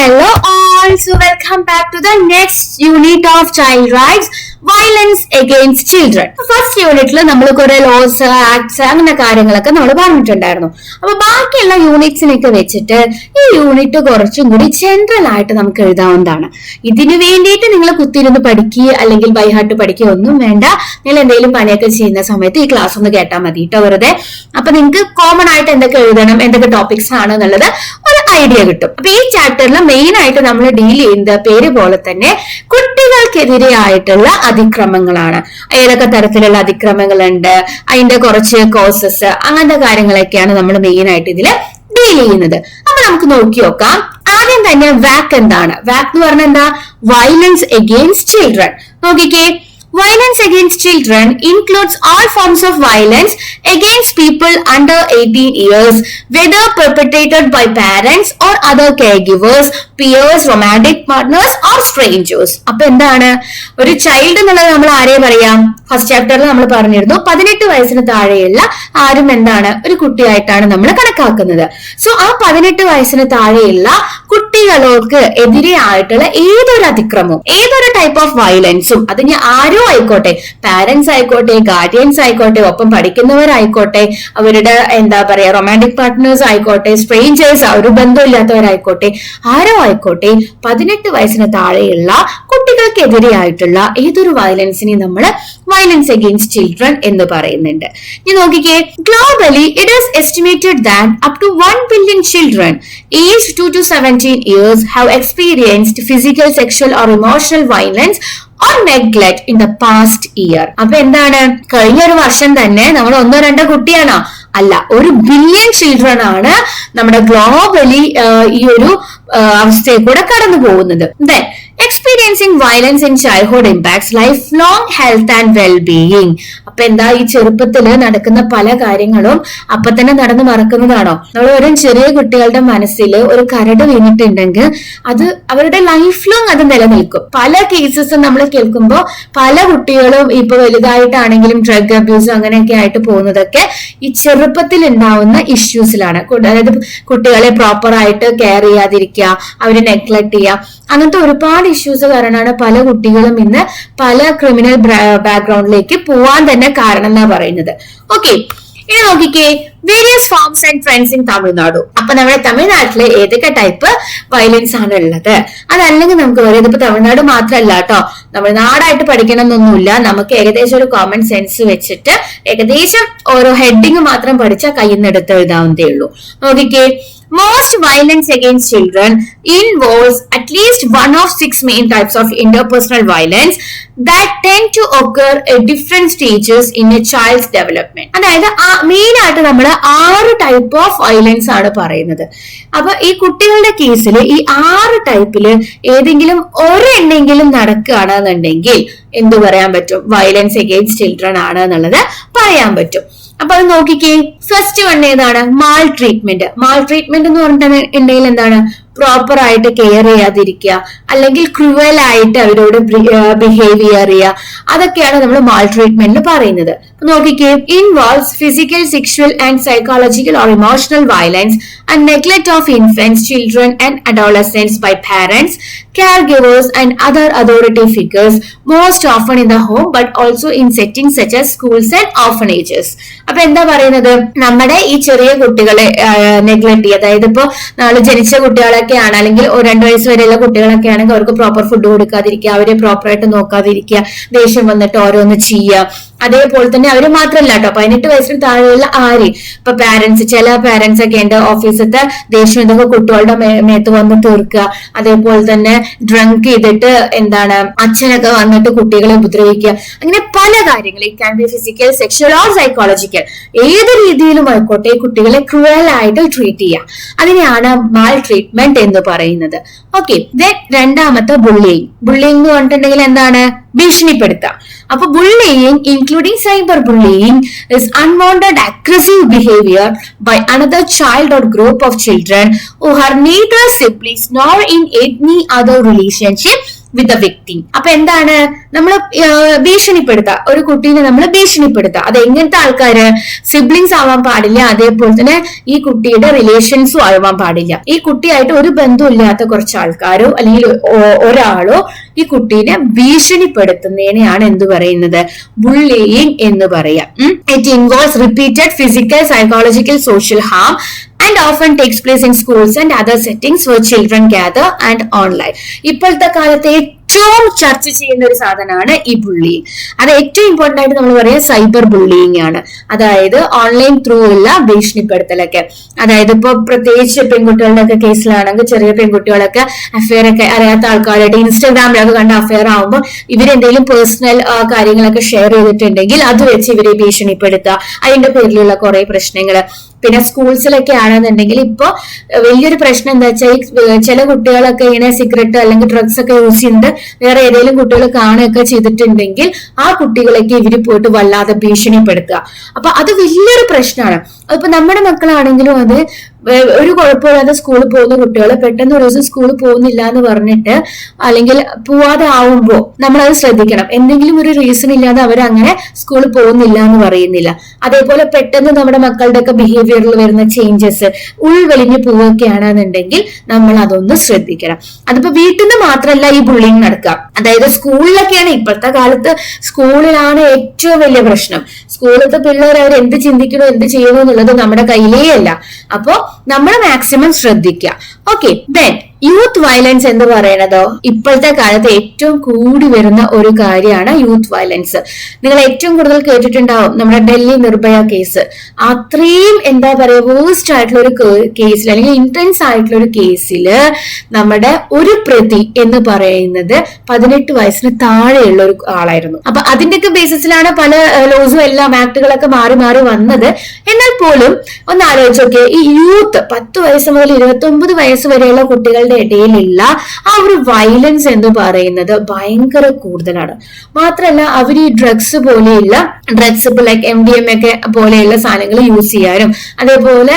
Hello all, so welcome back to the next unit of Child Rights, Violence Against Children. First യൂണിറ്റിൽ നമ്മൾ കുറെ loss acts അങ്ങനെ കാര്യങ്ങളൊക്കെ നമ്മൾ പറഞ്ഞിട്ടുണ്ടായിരുന്നു. അപ്പൊ ബാക്കിയുള്ള യൂണിറ്റ്സിനൊക്കെ വെച്ചിട്ട് ഈ യൂണിറ്റ് കുറച്ചും കൂടി ജനറൽ ആയിട്ട് നമുക്ക് എഴുതാവുന്നതാണ്. ഇതിനു വേണ്ടിയിട്ട് നിങ്ങൾ കുത്തിയിരുന്ന് പഠിക്കുക അല്ലെങ്കിൽ ബൈഹാർട്ട് പഠിക്കുക ഒന്നും വേണ്ട. നിങ്ങൾ എന്തെങ്കിലും പണിയൊക്കെ ചെയ്യുന്ന സമയത്ത് ഈ ക്ലാസ് ഒന്ന് കേട്ടാൽ മതി കേട്ടോ, വെറുതെ. അപ്പൊ നിങ്ങൾക്ക് കോമൺ ആയിട്ട് എന്തൊക്കെ എഴുതണം, എന്തൊക്കെ ടോപ്പിക്സ് ആണ് എന്നുള്ളത് ഒരു ഐഡിയ കിട്ടും. അപ്പൊ ഈ ചാപ്റ്ററിൽ മെയിൻ ആയിട്ട് നമ്മൾ ഡീൽ ചെയ്യുന്ന പേര് പോലെ തന്നെ കുട്ടികൾക്കെതിരെ ആയിട്ടുള്ള അതിക്രമങ്ങളാണ്. ഏതൊക്കെ തരത്തിലുള്ള അതിക്രമങ്ങളുണ്ട്, അതിന്റെ കുറച്ച് കോസസ്, അങ്ങനത്തെ കാര്യങ്ങളൊക്കെയാണ് നമ്മൾ മെയിൻ ആയിട്ട് ഇതിൽ ഡീൽ ചെയ്യുന്നത്. അപ്പൊ നമുക്ക് നോക്കി നോക്കാം. ആദ്യം തന്നെ വാക്ക് എന്താണ്? വാക്ക് എന്ന് പറഞ്ഞാൽ എന്താ? Violence against children. നോക്കിക്കേ, violence against children includes all forms of violence against people under 18 years, whether perpetrated by parents or other caregivers, peers, romantic partners or strangers. അപ്പൊ എന്താണ് ഒരു ചൈൽഡ് എന്നുള്ളത്? നമ്മൾ ആരെയും പറയാം? ഫസ്റ്റ് ചാപ്റ്ററിൽ നമ്മൾ പറഞ്ഞിരുന്നു 18 വയസ്സിന് താഴെയുള്ള ആരും എന്താണ് ഒരു കുട്ടിയായിട്ടാണ് നമ്മൾ കണക്കാക്കുന്നത്. സോ ആ 18 വയസ്സിന് താഴെയുള്ള കുട്ടികൾക്ക് എതിരെ ആയിട്ടുള്ള ഏതൊരു അതിക്രമവും ഏതൊരു ടൈപ്പ് ഓഫ് വയലൻസും, അത് ഞാൻ ആരോ ആയിക്കോട്ടെ, പാരന്റ്സ് ആയിക്കോട്ടെ, ഗാർഡിയൻസ് ആയിക്കോട്ടെ, ഒപ്പം പഠിക്കുന്നവരായിക്കോട്ടെ, അവരുടെ എന്താ പറയാ റൊമാൻറ്റിക് പാർട്ട്നേഴ്സ് ആയിക്കോട്ടെ, സ്ട്രേഞ്ചേഴ്സ്, ഒരു ബന്ധമില്ലാത്തവരായിക്കോട്ടെ, ആരോ ആയിക്കോട്ടെ, 18 വയസ്സിന് താഴെയുള്ള കുട്ടികൾക്കെതിരെ ആയിട്ടുള്ള ഏതൊരു വയലൻസിനെയും നമ്മൾ വയലൻസ് അഗെയിൻസ്റ്റ് ചിൽഡ്രൻ എന്ന് പറയുന്നുണ്ട്. ഇനി നോക്കിക്കേ, globally it is estimated that up to 1 billion children aged 2 to 17 years have experienced physical, sexual or emotional violence or neglect in the past year. അപ്പൊ എന്താണ്, കഴിഞ്ഞ ഒരു വർഷം തന്നെ നമ്മൾ 1-2 കുട്ടിയാണോ? അല്ല, 1 billion ചിൽഡ്രൻ ആണ് നമ്മുടെ ഗ്ലോബലി ഈ ഒരു അവസ്ഥയിൽ കൂടെ കടന്നു പോകുന്നത്. Then experiencing violence in childhood impacts lifelong health and well-being. അപ്പൊ എന്താ, ഈ ചെറുപ്പത്തില് നടക്കുന്ന പല കാര്യങ്ങളും അപ്പൊ തന്നെ നടന്നു മറക്കുന്നതാണോ? നമ്മൾ ഓരോ ചെറിയ കുട്ടികളുടെ മനസ്സിൽ ഒരു കരട് വീണിട്ടുണ്ടെങ്കിൽ അത് അവരുടെ ലൈഫ് ലോങ് അത് നിലനിൽക്കും. പല കേസസും നമ്മൾ കേൾക്കുമ്പോൾ പല കുട്ടികളും ഇപ്പൊ വലുതായിട്ടാണെങ്കിലും ഡ്രഗ് അബ്യൂസ് അങ്ങനെയൊക്കെ ആയിട്ട് പോകുന്നതൊക്കെ ഈ ചെറുപ്പത്തിൽ ഉണ്ടാവുന്ന ഇഷ്യൂസിലാണ്. അതായത് കുട്ടികളെ പ്രോപ്പർ ആയിട്ട് കെയർ ചെയ്യാതിരിക്കുക, അവരെ നെഗ്ലക്ട് ചെയ്യുക, അങ്ങനത്തെ ഒരുപാട് ഇഷ്യൂസ് കാരണമാണ് പല കുട്ടികളും ഇന്ന് പല ക്രിമിനൽ ബാക്ക്ഗ്രൗണ്ടിലേക്ക് പോവാൻ തന്നെ കാരണം എന്നാ പറയുന്നത്. ഓക്കെ, ഇനി നോക്കിക്കേ, various forms and trends in Tamil Nadu. അപ്പൊ നമ്മുടെ തമിഴ്നാട്ടില് ഏതൊക്കെ ടൈപ്പ് വയലൻസ് ആണ് ഉള്ളത്? അതല്ലെങ്കിൽ നമുക്ക് പറയാം, ഇതിപ്പോ തമിഴ്നാട് മാത്രമല്ല കേട്ടോ, തമിഴ്നാടായിട്ട് പഠിക്കണം എന്നൊന്നുമില്ല. നമുക്ക് ഏകദേശം ഒരു കോമൺ സെൻസ് വെച്ചിട്ട് ഏകദേശം ഓരോ ഹെഡിങ് മാത്രം പഠിച്ചാൽ കയ്യിൽ നിന്ന് എടുത്ത് എഴുതാവുന്നതേ ഉള്ളൂ. നോക്കിക്കേ, most violence against children involves at least one of 6 main types of interpersonal violence that tend to occur at different stages in a child's development. അതായത് മെയിൻ ആയിട്ട് നമ്മൾ 6 ടൈപ്പ് ഓഫ് വയലൻസ് ആണ് പറയുന്നത്. അപ്പൊ ഈ കുട്ടികളുടെ കേസിൽ ഈ 6 ടൈപ്പില് ഏതെങ്കിലും ഒരെണ്ണെങ്കിലും നടക്കുകയാണെന്നുണ്ടെങ്കിൽ എന്ത് പറയാൻ പറ്റും? വയലൻസ് അഗെയിൻസ്റ്റ് ചിൽഡ്രൻ ആണ് എന്നുള്ളത് പറയാൻ പറ്റും. അപ്പൊ അത് നോക്കിക്കേ, ഫസ്റ്റ് വൺ ഏതാണ്? Mall treatment. മാൾ ട്രീറ്റ്മെന്റ് എന്ന് പറഞ്ഞിട്ടുണ്ടെങ്കിൽ എന്താണ്? പ്രോപ്പർ ആയിട്ട് കെയർ ചെയ്യാതിരിക്കുക, അല്ലെങ്കിൽ ക്രൂവൽ ആയിട്ട് അവരോട് ബിഹേവിയർ ചെയ്യുക, അതൊക്കെയാണ് നമ്മൾ മാൾ ട്രീറ്റ്മെന്റിൽ പറയുന്നത്. നോക്കിക്കേ, involves physical, sexual and psychological or emotional violence and neglect of infants, children and adolescents by parents, caregivers and other authority figures, most often in the home but also in settings such as schools and orphanages. അപ്പൊ എന്താ പറയുന്നത്? നമ്മുടെ ഈ ചെറിയ കുട്ടികളെ neglect ചെയ്യുക, അതായത് ഇപ്പോ നാളെ ജനിച്ച കുട്ടികളൊക്കെയാണ്, അല്ലെങ്കിൽ 2 വയസ്സ് വരെയുള്ള കുട്ടികളൊക്കെ ആണെങ്കിൽ അവർക്ക് പ്രോപ്പർ ഫുഡ് കൊടുക്കാതിരിക്കുക, അവരെ പ്രോപ്പറായിട്ട് നോക്കാതിരിക്കുക, ദേഷ്യം വന്നിട്ട് ഓരോന്ന് ചെയ്യുക. അതേപോലെ തന്നെ അവര് മാത്രമല്ല കേട്ടോ, 18 വയസ്സിന് താഴെയുള്ള ആര്, ഇപ്പൊ പാരന്റ്സ്, ചില പാരന്റ്സ് ഒക്കെ ഉണ്ട് ഓഫീസത്തെ ദേഷ്യം ഇതൊക്കെ കുട്ടികളുടെ മേത്ത് വന്ന് തീർക്കുക. അതേപോലെ തന്നെ ഡ്രങ്ക് ചെയ്തിട്ട് എന്താണ് അച്ഛനൊക്കെ വന്നിട്ട് കുട്ടികളെ ഉപദ്രവിക്കുക. അങ്ങനെ പല കാര്യങ്ങൾ, it can be physical, sexual or psychological, ഏത് രീതിയിലും ആയിക്കോട്ടെ കുട്ടികളെ ക്രൂവൽ ആയിട്ട് ട്രീറ്റ് ചെയ്യുക. അതിനെയാണ് മാൾ ട്രീറ്റ്മെന്റ് എന്ന് പറയുന്നത്. ഓക്കെ, രണ്ടാമത്തെ ബുള്ളിയിങ്. ബുള്ളിയിങ് എന്ന് പറഞ്ഞിട്ടുണ്ടെങ്കിൽ എന്താണ്? ഭീഷണിപ്പെടുത്തുക. അപ്പൊ bullying including cyber bullying is unwanted aggressive behaviour by another child or group of children who are neither siblings nor in any other relationship with the victim. അപ്പൊ എന്താണ് നമ്മൾ ഭീഷണിപ്പെടുത്തുക, ഒരു കുട്ടീനെ നമ്മൾ ഭീഷണിപ്പെടുത്തുക. അത് എങ്ങനത്തെ ആൾക്കാര്? സിബ്ലിങ്സ് ആവാൻ പാടില്ല, അതേപോലെ തന്നെ ഈ കുട്ടിയുടെ റിലേഷൻസും ആവാൻ പാടില്ല. ഈ കുട്ടിയായിട്ട് ഒരു ബന്ധമില്ലാത്ത കുറച്ച് ആൾക്കാരോ അല്ലെങ്കിൽ ഒരാളോ ഈ കുട്ടീനെ ഭീഷണിപ്പെടുത്തുന്നതിനെയാണ് എന്ത് പറയുന്നത്? ബുള്ളിയിങ് എന്ന് പറയാം. It involves repeated physical, psychological, social harm and often takes place in schools and other settings where children gather and online. ഇപ്പോഴത്തെ കാലത്തെ ഏറ്റവും ചർച്ച ചെയ്യുന്ന ഒരു സാധനമാണ് ഈ ബുള്ളിങ്. അത് ഏറ്റവും ഇമ്പോർട്ടന്റ് ആയിട്ട് നമ്മൾ പറയാം സൈബർ ബുള്ളിങ് ആണ്. അതായത് ഓൺലൈൻ ത്രൂ ഉള്ള ഭീഷണിപ്പെടുത്തലൊക്കെ. അതായത് ഇപ്പൊ പ്രത്യേകിച്ച് പെൺകുട്ടികളുടെ ഒക്കെ കേസിലാണെങ്കിൽ ചെറിയ പെൺകുട്ടികളൊക്കെ അഫെയർ ഒക്കെ അറിയാത്ത ആൾക്കാരായിട്ട് ഇൻസ്റ്റാഗ്രാമിലൊക്കെ കണ്ട അഫെയർ ആകുമ്പോൾ ഇവരെന്തെങ്കിലും പേഴ്സണൽ കാര്യങ്ങളൊക്കെ ഷെയർ ചെയ്തിട്ടുണ്ടെങ്കിൽ അത് വെച്ച് ഇവരെ ഭീഷണിപ്പെടുത്തുക, അതിന്റെ പേരിലുള്ള കുറെ പ്രശ്നങ്ങൾ. പിന്നെ സ്കൂൾസിലൊക്കെ ആണെന്നുണ്ടെങ്കിൽ ഇപ്പൊ വലിയൊരു പ്രശ്നം എന്താ വെച്ചാൽ ചില കുട്ടികളൊക്കെ ഇങ്ങനെ സിഗരറ്റ് അല്ലെങ്കിൽ ഡ്രഗ്സ് ഒക്കെ യൂസ് ചെയ്തിട്ട് വേറെ ഏതെങ്കിലും കുട്ടികൾ കാണുകയൊക്കെ ചെയ്തിട്ടുണ്ടെങ്കിൽ ആ കുട്ടികളൊക്കെ ഇവര് പോയിട്ട് വല്ലാതെ ഭീഷണിപ്പെടുത്തുക. അപ്പൊ അത് വലിയൊരു പ്രശ്നമാണ്. അതിപ്പോ നമ്മുടെ മക്കളാണെങ്കിലും അത് ഒരു കുഴപ്പമില്ലാതെ സ്കൂളിൽ പോകുന്ന കുട്ടികൾ പെട്ടെന്ന് ഒരു ദിവസം സ്കൂളിൽ പോകുന്നില്ല എന്ന് പറഞ്ഞിട്ട് അല്ലെങ്കിൽ പോവാതെ ആവുമ്പോ നമ്മളത് ശ്രദ്ധിക്കണം. എന്തെങ്കിലും ഒരു റീസൺ ഇല്ലാതെ അവരങ്ങനെ സ്കൂളിൽ പോകുന്നില്ല എന്ന് പറയുന്നില്ല. അതേപോലെ പെട്ടെന്ന് നമ്മുടെ മക്കളുടെ ഒക്കെ ബിഹേവിയറിൽ വരുന്ന ചേഞ്ചസ് ഉൾവലിഞ്ഞു പോവുകയാണെന്നുണ്ടെങ്കിൽ നമ്മൾ അതൊന്ന് ശ്രദ്ധിക്കണം. അതിപ്പോ വീട്ടിൽ നിന്ന് മാത്രമല്ല ഈ ബുള്ളിങ് നടക്കുക. അതായത് സ്കൂളിലൊക്കെയാണ്. ഇപ്പോഴത്തെ കാലത്ത് സ്കൂളിലാണ് ഏറ്റവും വലിയ പ്രശ്നം. സ്കൂളിലത്തെ പിള്ളേർ അവർ എന്ത് ചിന്തിക്കണോ എന്ത് ചെയ്യണോ എന്നുള്ളത് നമ്മുടെ കയ്യിലേ അല്ല. അപ്പോ നമ്മൾ മാക്സിമം ശ്രദ്ധിക്കുക. ഓക്കെ, ദെൻ യൂത്ത് വയലൻസ് എന്ന് പറയുന്നതോ ഇപ്പോഴത്തെ കാലത്ത് ഏറ്റവും കൂടി വരുന്ന ഒരു കാര്യമാണ് യൂത്ത് വയലൻസ്. നിങ്ങൾ ഏറ്റവും കൂടുതൽ കേട്ടിട്ടുണ്ടാവും നമ്മുടെ ഡൽഹി നിർഭയ കേസ്. അത്രയും എന്താ പറയാ വേസ്റ്റ് ആയിട്ടുള്ള ഒരു കേസിൽ അല്ലെങ്കിൽ ഇന്റൻസ് ആയിട്ടുള്ള ഒരു കേസില് നമ്മുടെ ഒരു പ്രതി എന്ന് പറയുന്നത് 18 വയസ്സിന് താഴെയുള്ള ഒരു ആളായിരുന്നു. അപ്പൊ അതിന്റെയൊക്കെ ബേസിസിലാണ് പല ലോസും എല്ലാം ആക്ടുകളൊക്കെ മാറി മാറി വന്നത്. എന്നാൽ പോലും ഒന്ന് ആലോചിച്ച് നോക്കിയേ, ഈ യൂത്ത് 10 വയസ്സ് മുതൽ 29 വയസ്സ് വരെയുള്ള കുട്ടികളുടെ ഇടയിലുള്ള ആ ഒരു വയലൻസ് എന്ന് പറയുന്നത് ഭയങ്കര കൂടുതലാണ്. മാത്രമല്ല അവർ ഈ ഡ്രഗ്സ് പോലെയുള്ള ഡ്രഗ്സ് ഇപ്പൊ ലൈക്ക് MDMA ഒക്കെ പോലെയുള്ള സാധനങ്ങൾ യൂസ് ചെയ്യാനും അതേപോലെ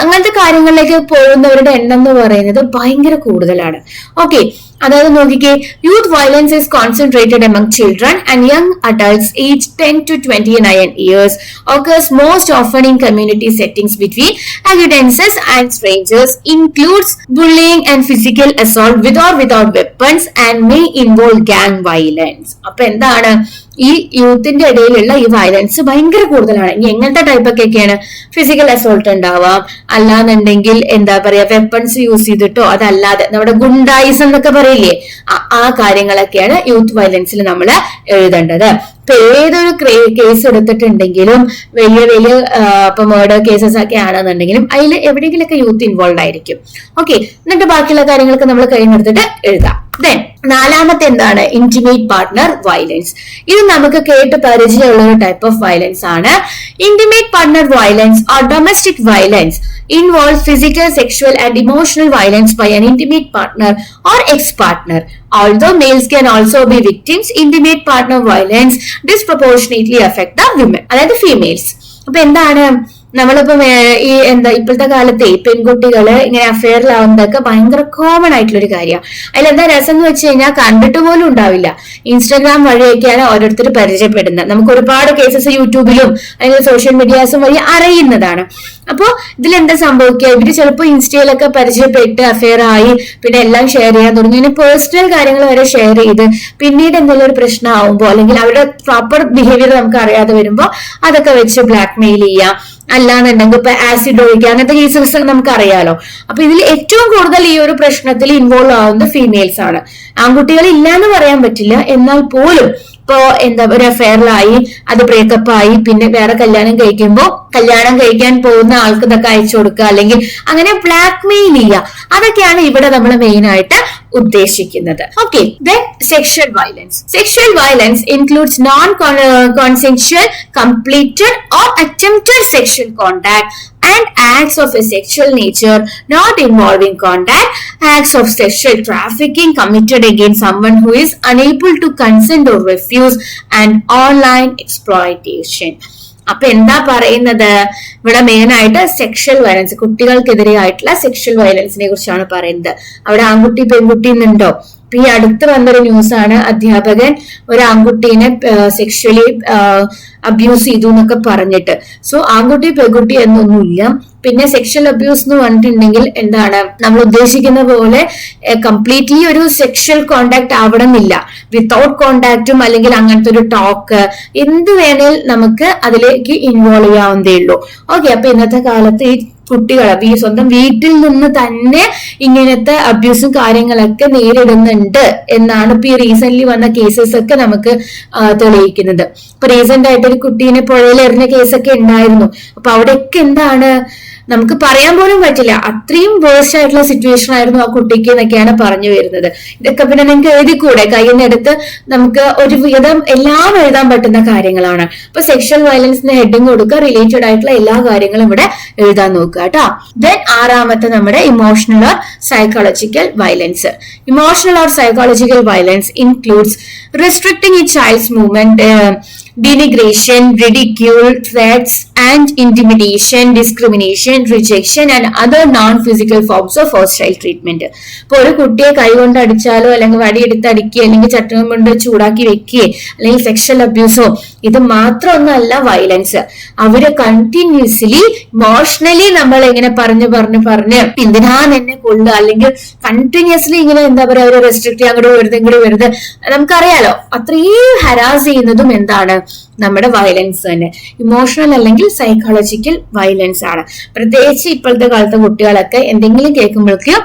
അങ്ങനത്തെ കാര്യങ്ങളിലേക്ക് പോകുന്നവരുടെ എണ്ണം എന്ന് പറയുന്നത് ഭയങ്കര കൂടുതലാണ്. ഓക്കെ, അതായത് നോക്കിക്കേ, youth violence is concentrated among children and young adults age 10 to 29 years, occurs most often in community settings between acquaintances and strangers, includes bullying and physical assault with or without weapons, and may involve gang violence. അപ്പൊ എന്താണ് ഈ യൂത്തിന്റെ ഇടയിലുള്ള ഈ violence ഭയങ്കര കൂടുതലാണ്. ഇനി എങ്ങനത്തെ type ഒക്കെയാണ്? ഫിസിക്കൽ അസോൾട്ട് ഉണ്ടാവാം, അല്ലാന്നുണ്ടെങ്കിൽ എന്താ പറയാ വെപ്പൺസ് യൂസ് ചെയ്തിട്ടോ അതല്ലാതെ നമ്മുടെ ഗുണ്ടായിസം എന്നൊക്കെ പറയില്ലേ, ആ കാര്യങ്ങളൊക്കെയാണ് യൂത്ത് വയലൻസിൽ നമ്മൾ എഴുതേണ്ടത്. ഇപ്പൊ ഏതൊരു കേസ് എടുത്തിട്ടുണ്ടെങ്കിലും വലിയ വലിയ ഇപ്പൊ മർഡർ കേസസ് ഒക്കെ ആണെന്നുണ്ടെങ്കിലും അതിൽ എവിടെയെങ്കിലൊക്കെ യൂത്ത് ഇൻവോൾവ് ആയിരിക്കും. ഓക്കെ, എന്നിട്ട് ബാക്കിയുള്ള കാര്യങ്ങളൊക്കെ നമ്മൾ കഴിഞ്ഞെടുത്തിട്ട് എഴുതാം. ദെൻ നാലാമത്തെ എന്താണ്? Intimate partner violence. ഇത് നമുക്ക് കേട്ട് പരിചയമുള്ള ഒരു ടൈപ്പ് ഓഫ് വയലൻസ് ആണ്. Intimate partner violence or domestic violence involves physical, sexual and emotional violence by an intimate partner or ex-partner. Although males can also be victims, intimate partner violence disproportionately affect the women, അതായത് females. അപ്പൊ എന്താണ് നമ്മളിപ്പോ ഈ ഇപ്പോഴത്തെ കാലത്തെ പെൺകുട്ടികള് ഇങ്ങനെ അഫെയറിലാവുന്നതൊക്കെ ഭയങ്കര കോമൺ ആയിട്ടുള്ള ഒരു കാര്യമാണ്. അതിലെന്താ രസം എന്ന് വെച്ച് കഴിഞ്ഞാൽ കണ്ടിട്ട് പോലും ഉണ്ടാവില്ല. ഇൻസ്റ്റാഗ്രാം വഴിയൊക്കെയാണ് ഓരോരുത്തർ പരിചയപ്പെടുന്നത്. നമുക്ക് ഒരുപാട് കേസസ് യൂട്യൂബിലും അല്ലെങ്കിൽ സോഷ്യൽ മീഡിയാസും വഴി അറിയുന്നതാണ്. അപ്പോ ഇതിലെന്താ സംഭവിക്കുക? ഇവര് ചിലപ്പോൾ ഇൻസ്റ്റയിലൊക്കെ പരിചയപ്പെട്ട് അഫെയർ ആയി പിന്നെ എല്ലാം ഷെയർ ചെയ്യാൻ തുടങ്ങി. ഇങ്ങനെ പേഴ്സണൽ കാര്യങ്ങൾ വരെ ഷെയർ ചെയ്ത് പിന്നീട് എന്തെങ്കിലും ഒരു പ്രശ്നം ആവുമ്പോൾ അല്ലെങ്കിൽ അവരുടെ പ്രോപ്പർ ബിഹേവിയർ നമുക്ക് അറിയാതെ വരുമ്പോൾ അതൊക്കെ വെച്ച് ബ്ലാക്ക് മെയിൽ ചെയ്യാം, അല്ലാന്നുണ്ടെങ്കിൽ ഇപ്പൊ ആസിഡ് ഒഴിക്കുക, അങ്ങനത്തെ കേസസ് നമുക്ക് അറിയാലോ. അപ്പൊ ഇതിൽ ഏറ്റവും കൂടുതൽ ഈ ഒരു പ്രശ്നത്തിൽ ഇൻവോൾവ് ആവുന്നത് ഫീമെയിൽസ് ആണ്. ആൺകുട്ടികൾ ഇല്ലാന്ന് പറയാൻ പറ്റില്ല, എന്നാൽ പോലും ഇപ്പോ എന്താ ഒരു അഫെയറിലായി അത് ബ്രേക്കപ്പ് ആയി പിന്നെ വേറെ കല്യാണം കഴിക്കാൻ പോകുന്ന ആൾക്ക് ഇതൊക്കെ അയച്ചു കൊടുക്കുക അല്ലെങ്കിൽ അങ്ങനെ ബ്ലാക്ക് മെയിൽ ചെയ്യുക, അതൊക്കെയാണ് ഇവിടെ നമ്മൾ മെയിൻ ആയിട്ട് ഉദ്ദേശിക്കുന്നത്. Okay, then sexual violence. Sexual violence includes non consensual, completed or attempted sexual contact and acts of a sexual nature not involving contact, acts of sexual trafficking committed against someone who is unable to consent or refuse, and online exploitation. അപ്പൊ എന്താ പറയുന്നത് ഇവിടെ main ആയിട്ട് sexual violence, കുട്ടികൾക്കെതിരെ ആയിട്ടുള്ള sexual വയലൻസിനെ കുറിച്ചാണ് പറയുന്നത്. അവിടെ ആൺകുട്ടി പെൺകുട്ടി എന്നുണ്ടോ? ഈ അടുത്ത് വന്നൊരു ന്യൂസാണ്, അധ്യാപകൻ ഒരു ആൺകുട്ടീനെ സെക്ഷലി അബ്യൂസ് ചെയ്തു എന്നൊക്കെ പറഞ്ഞിട്ട്. സോ ആൺകുട്ടി പെൺകുട്ടി എന്നൊന്നുമില്ല. പിന്നെ സെക്ഷൽ അബ്യൂസ് എന്ന് പറഞ്ഞിട്ടുണ്ടെങ്കിൽ എന്താണ്, നമ്മൾ ഉദ്ദേശിക്കുന്ന പോലെ കംപ്ലീറ്റ്ലി ഒരു സെക്ഷൽ കോണ്ടാക്ട് ആവണമെന്നില്ല. വിത്തൗട്ട് കോണ്ടാക്റ്റും അല്ലെങ്കിൽ അങ്ങനത്തെ ഒരു ടോക്ക് എന്ത് വേണേൽ നമുക്ക് അതിലേക്ക് ഇൻവോൾവ് ചെയ്യാവുന്നതേ ഉള്ളൂ. ഓക്കെ, അപ്പൊ ഇന്നത്തെ കാലത്ത് ഈ കുട്ടികളെ സ്വന്തം വീട്ടിൽ നിന്ന് തന്നെ ഇങ്ങനത്തെ അബ്യൂസും കാര്യങ്ങളൊക്കെ നേരിടുന്നുണ്ട് എന്നാണ് ഇപ്പൊ ഈ റീസെന്റ് വന്ന കേസസ് ഒക്കെ നമുക്ക് തെളിയിക്കുന്നത്. ഇപ്പൊ റീസെന്റ് ആയിട്ട് ഒരു കുട്ടീനെ പുഴയിൽ എറിഞ്ഞ കേസൊക്കെ ഉണ്ടായിരുന്നു. അപ്പൊ അവിടെയൊക്കെ എന്താണ്, നമുക്ക് പറയാൻ പോലും പറ്റില്ല, അത്രയും വേഴ്സ്റ്റ് ആയിട്ടുള്ള സിറ്റുവേഷൻ ആയിരുന്നു ആ കുട്ടിക്ക് എന്നൊക്കെയാണ് പറഞ്ഞു വരുന്നത്. ഇതൊക്കെ പിന്നെ നിങ്ങൾക്ക് എഴുതിക്കൂടെ, കയ്യിൽ നിന്ന് എടുത്ത് നമുക്ക് ഒരു വിധം എല്ലാം എഴുതാൻ പറ്റുന്ന കാര്യങ്ങളാണ്. അപ്പൊ സെക്ഷൽ വയലൻസിന് ഹെഡിങ് കൊടുക്കുക, റിലേറ്റഡ് ആയിട്ടുള്ള എല്ലാ കാര്യങ്ങളും ഇവിടെ എഴുതാൻ നോക്കുക കേട്ടോ. ദെൻ ആറാമത്തെ നമ്മുടെ emotional or psychological violence. Emotional or psychological violence includes restricting a child's movement, denigration, ridicule, threats, and intimidation, discrimination, rejection, and other non-physical forms of hostile treatment. ഇപ്പൊ ഒരു കുട്ടിയെ കൈകൊണ്ട് അടിച്ചാലോ അല്ലെങ്കിൽ വടിയെടുത്ത് അടിക്കുകയോ അല്ലെങ്കിൽ ചട്ടം കൊണ്ട് ചൂടാക്കി വെക്കുകയോ അല്ലെങ്കിൽ സെക്ഷൽ അബ്യൂസോ ഇത് മാത്രമൊന്നല്ല വയലൻസ്. അവര് കണ്ടിന്യൂസ്ലി ഇമോഷണലി നമ്മൾ ഇങ്ങനെ പറഞ്ഞ് എന്തിനാ എന്നെ കൊള്ളുക, അല്ലെങ്കിൽ കണ്ടിന്യൂസ്ലി ഇങ്ങനെ എന്താ പറയാ അവരെ റെസ്ട്രിക്ട് ചെയ്യാൻ ഇങ്ങോട്ട് വരുന്നത് നമുക്കറിയാലോ. അത്രയും ഹരാസ് ചെയ്യുന്നതും എന്താണ്, നമ്മുടെ വയലൻസ് തന്നെ. ഇമോഷണൽ അല്ലെങ്കിൽ സൈക്കോളജിക്കൽ വയലൻസ് ആണ്. പ്രത്യേകിച്ച് ഇപ്പോഴത്തെ കാലത്തെ കുട്ടികളൊക്കെ എന്തെങ്കിലും കേൾക്കുമ്പോഴേക്കും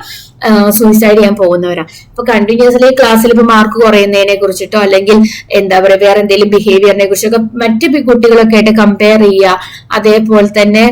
സൂയിസൈഡ് ചെയ്യാൻ പോകുന്നവരാ. ഇപ്പൊ കണ്ടിന്യൂസ്ലി ക്ലാസ്സിൽ ഇപ്പൊ മാർക്ക് കുറയുന്നതിനെ കുറിച്ചിട്ടോ അല്ലെങ്കിൽ എന്താ പറയുക വേറെ എന്തെങ്കിലും ബിഹേവിയറിനെ കുറിച്ചൊക്കെ മറ്റു കുട്ടികളൊക്കെ ആയിട്ട് കമ്പയർ ചെയ്യുക. അതേപോലെ തന്നെ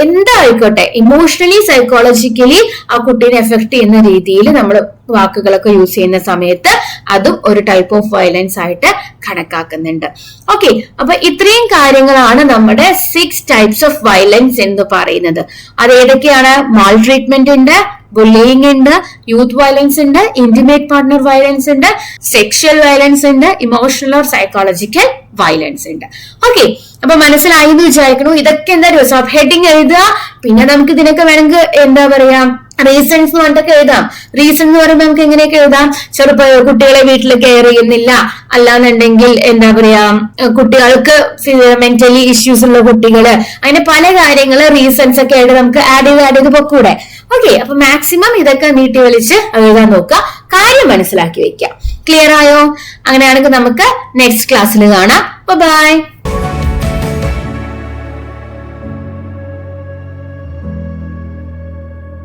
എന്തായിക്കോട്ടെ ഇമോഷണലി സൈക്കോളജിക്കലി ആ കുട്ടീനെ എഫക്ട് ചെയ്യുന്ന രീതിയിൽ നമ്മൾ വാക്കുകളൊക്കെ യൂസ് ചെയ്യുന്ന സമയത്ത് അതും ഒരു ടൈപ്പ് ഓഫ് വയലൻസ് ആയിട്ട് കണക്കാക്കുന്നുണ്ട്. ഓക്കെ, അപ്പൊ ഇത്രയും കാര്യങ്ങളാണ് നമ്മുടെ 6 ടൈപ്സ് ഓഫ് വയലൻസ് എന്ന് പറയുന്നത്. അത് ഏതൊക്കെയാണ്? മാൾ ട്രീറ്റ്മെന്റ് ഉണ്ട്, ബുള്ളിയിങ് ഉണ്ട്, യൂത്ത് വയലൻസ് ഉണ്ട്, ഇന്റിമേറ്റ് പാർട്ട്ണർ വയലൻസ് ഉണ്ട്, സെക്ഷൽ വയലൻസ് ഉണ്ട്, ഇമോഷണൽ ഓർ സൈക്കോളജിക്കൽ വയലൻസ് ഉണ്ട്. ഓക്കെ, അപ്പൊ മനസ്സിലായി എന്ന് വിചാരിക്കണു. ഇതൊക്കെ എന്താ സബ് ഹെഡിങ് എഴുതുക. പിന്നെ നമുക്ക് ഇതിനൊക്കെ വേണമെങ്കിൽ എന്താ പറയാ റീസൺസ് എന്ന് പറഞ്ഞിട്ടൊക്കെ എഴുതാം. റീസൺ എന്ന് പറയുമ്പോൾ നമുക്ക് എങ്ങനെയൊക്കെ എഴുതാം, കുട്ടികളെ വീട്ടിൽ കെയർ ചെയ്യുന്നില്ല, അല്ലാന്നുണ്ടെങ്കിൽ എന്താ പറയാ കുട്ടികൾക്ക് മെന്റലി ഇഷ്യൂസ് ഉള്ള കുട്ടികള്, അങ്ങനെ പല കാര്യങ്ങള് റീസൺസ് ഒക്കെ ആയിട്ട് നമുക്ക് ആഡ് ചെയ്ത് പൊക്കൂടെ. ഓക്കെ, അപ്പൊ മാക്സിമം ഇതൊക്കെ നീട്ടി വലിച്ച് എഴുതാൻ നോക്കുക, കാര്യം മനസ്സിലാക്കി വെക്കാം. ക്ലിയർ ആയോ? അങ്ങനെയാണെങ്കിൽ നമുക്ക് നെക്സ്റ്റ് ക്ലാസ്സിൽ കാണാം. ബൈ.